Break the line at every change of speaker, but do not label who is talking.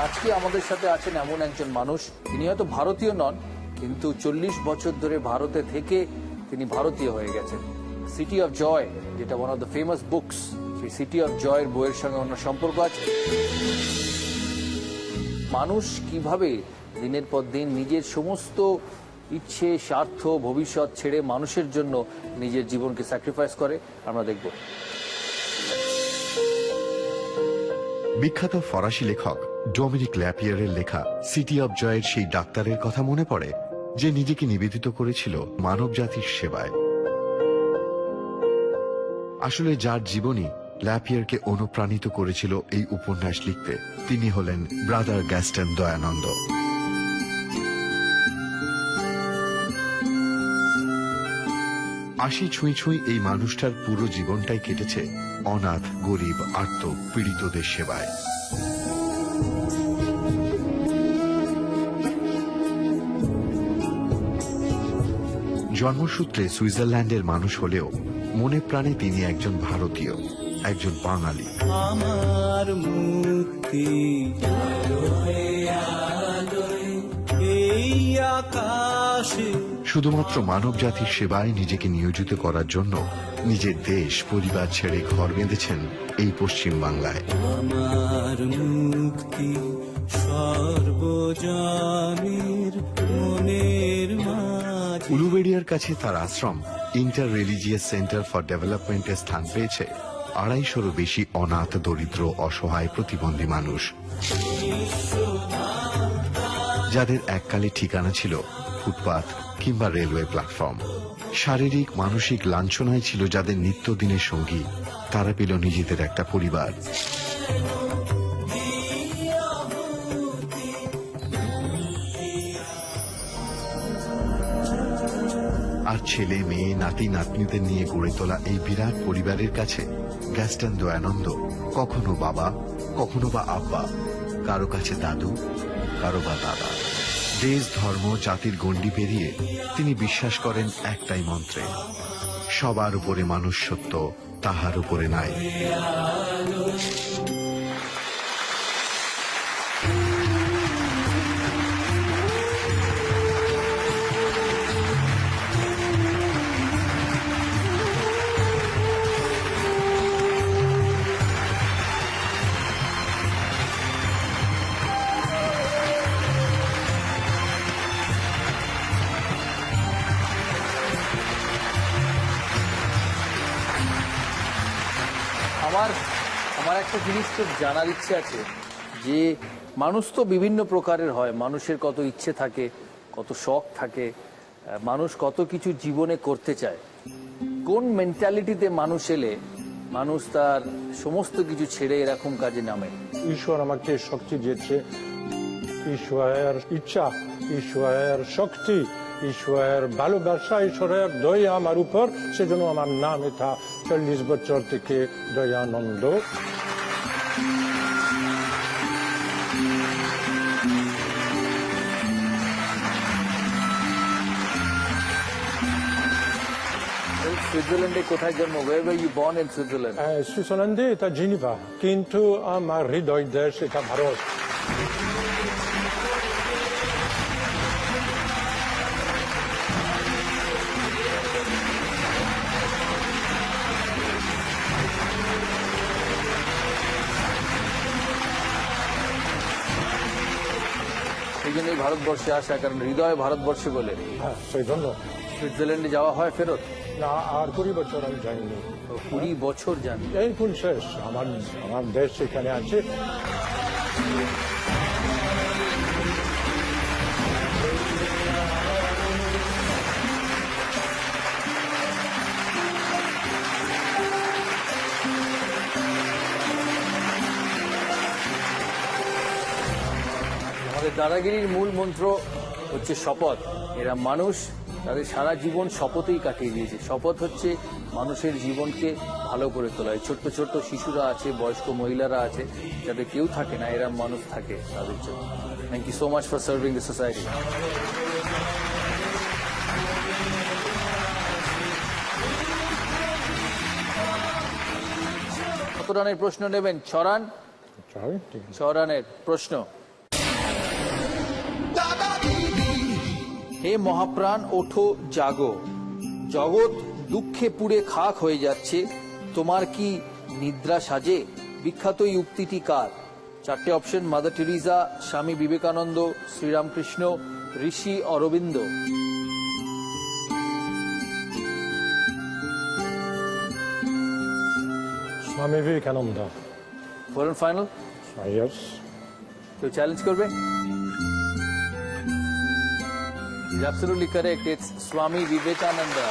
আজকে আমাদের সাথে আছেন এমন একজন মানুষ, তিনি হয়তো ভারতীয় নন, কিন্তু 40 বছর ধরে ভারতে থেকে তিনি ভারতীয় হয়ে গেছেন। সিটি অফ জয়, যেটা one of the famous books, সেই সিটি অফ জয়ের বইয়ের সঙ্গে ওনার সম্পর্ক আছে। মানুষ কিভাবে দিনের পর দিন নিজের সমস্ত ইচ্ছে, স্বার্থ, ভবিষ্যৎ ছেড়ে মানুষের জন্য নিজের জীবনকে স্যাক্রিফাইস করে, আমরা দেখব।
বিখ্যাত ফরাসি লেখক ডোমিনিক ল্যাপিয়ারের লেখা সিটি অব জয়ের সেই ডাক্তারের কথা মনে পড়ে, যে নিজেকে নিবেদিত করেছিল মানব জাতির সেবায়। আসলে যার জীবনী ল্যাপিয়ারকে অনুপ্রাণিত করেছিল এই উপন্যাস লিখতে, তিনি হলেন ব্রাদার গ্যাস্টন দয়ানন্দ। আশি ছুঁই ছুঁই এই মানুষটার পুরো জীবনটাই কেটেছে অনাথ, গরিব, আর্ত, পীড়িতদের সেবায়। জন্মসূত্রে সুইজারল্যান্ডের মানুষ হলেও মনে প্রাণে তিনি একজন ভারতীয়, একজন বাঙালি।
আমার মুক্তি এই আকাশে।
শুধুমাত্র মানব জাতির সেবায় নিজেকে নিয়োজিত করার জন্য নিজের দেশ, পরিবার ছেড়ে ঘর বেঁধেছেন এই পশ্চিম বাংলায়।
আমার মুক্তি সর্বজনের মনের মাঝে।
উলুবেড়িয়ার কাছে তার আশ্রম ইন্টার রিলিজিয়াস সেন্টার ফর ডেভেলপমেন্টের স্থান পেয়েছে 250-রও বেশি অনাথ, দরিদ্র, অসহায়, প্রতিবন্ধী মানুষ, যাদের এককালে ঠিকানা ছিল ফুটপাত কিংবা রেলওয়ে প্ল্যাটফর্ম। শারীরিক, মানসিক লাঞ্ছনায় ছিল যাদের নিত্যদিনের সঙ্গী, তারা পেল নিজেদের একটা পরিবার। আর ছেলে, মেয়ে, নাতি নাতনিদের নিয়ে গড়ে তোলা এই বিরাট পরিবারের কাছে গ্যাস্টন দয়ানন্দ কখনো বাবা, কখনো বা আব্বা, কারো কাছে দাদু, কারো বা দাদা। দেশ, ধর্ম, জাতির গণ্ডি পেরিয়ে তিনি বিশ্বাস করেন একটাই মন্ত্রে, সবার উপরে মানুষ সত্য, তাহার উপরে নাই।
আমার একটা জিনিস তো জানার ইচ্ছে আছে, যে মানুষ তো বিভিন্ন প্রকারের হয়, মানুষের কত ইচ্ছে থাকে, কত শখ থাকে, মানুষ কত কিছু জীবনে করতে চায়। কোন মেন্টালিটিতে মানুষ এলে মানুষ তার সমস্ত কিছু ছেড়ে এরকম কাজে নামে?
ঈশ্বর আমাকে শক্তি দিয়েছে, ঈশ্বরের ইচ্ছা, ঈশ্বরের শক্তি, ঈশ্বরের ভালোবাসা, ঈশ্বরের দয়া আমার উপর, সেজন্য আমার নাম এটা 40 বছর থেকে দয়ানন্দ।
সুইজারল্যান্ডে কোথায় জন্ম? Where were you born in Switzerland?
সুইজারল্যান্ডে এটা জেনিভা, কিন্তু আমার হৃদয় দেশ এটা ভারত।
এই জন্যই ভারতবর্ষে আসা, কারণ হৃদয় ভারতবর্ষে বলে।
হ্যাঁ, সেই জন্য।
সুইজারল্যান্ডে যাওয়া হয় ফেরত?
না, আর 20 বছর আমি যাইনি।
20 বছর যান?
এই ফুল শেষ, আমার দেশ এখানে আছে।
আমাদের দাদাগিরির মূল মন্ত্র হচ্ছে শপথ। এরা মানুষ তাদের সারা জীবন শপথেই কাটিয়ে দিয়েছে। শপথ হচ্ছে মানুষের জীবনকে ভালো করে তোলা। ছোট্ট ছোট্ট শিশুরা আছে, বয়স্ক মহিলারা আছে, যাদের কেউ থাকে না, এরা মানুষ থাকে তাদের জন্য। Thank you so much for serving the society. কত রানের প্রশ্ন নেবেন? 6 রান।
6
6 রানের প্রশ্ন। হে মহাপ্রাণ ওঠো জাগো, জগৎ দুঃখে পুড়ে খাক হয়ে যাচ্ছে, তোমার কি নিদ্রা সাজে? বিখ্যাত এই উক্তিটি কার? চারটে option: mother Teresa, Swami Vivekananda, Sri Ramakrishna, ঋষি অরবিন্দ।
স্বামী বিবেকানন্দ।
বলুন ফাইনাল,
Yes.
কেউ চ্যালেঞ্জ করবে? Absolutely correct. It's Swami Vivekananda.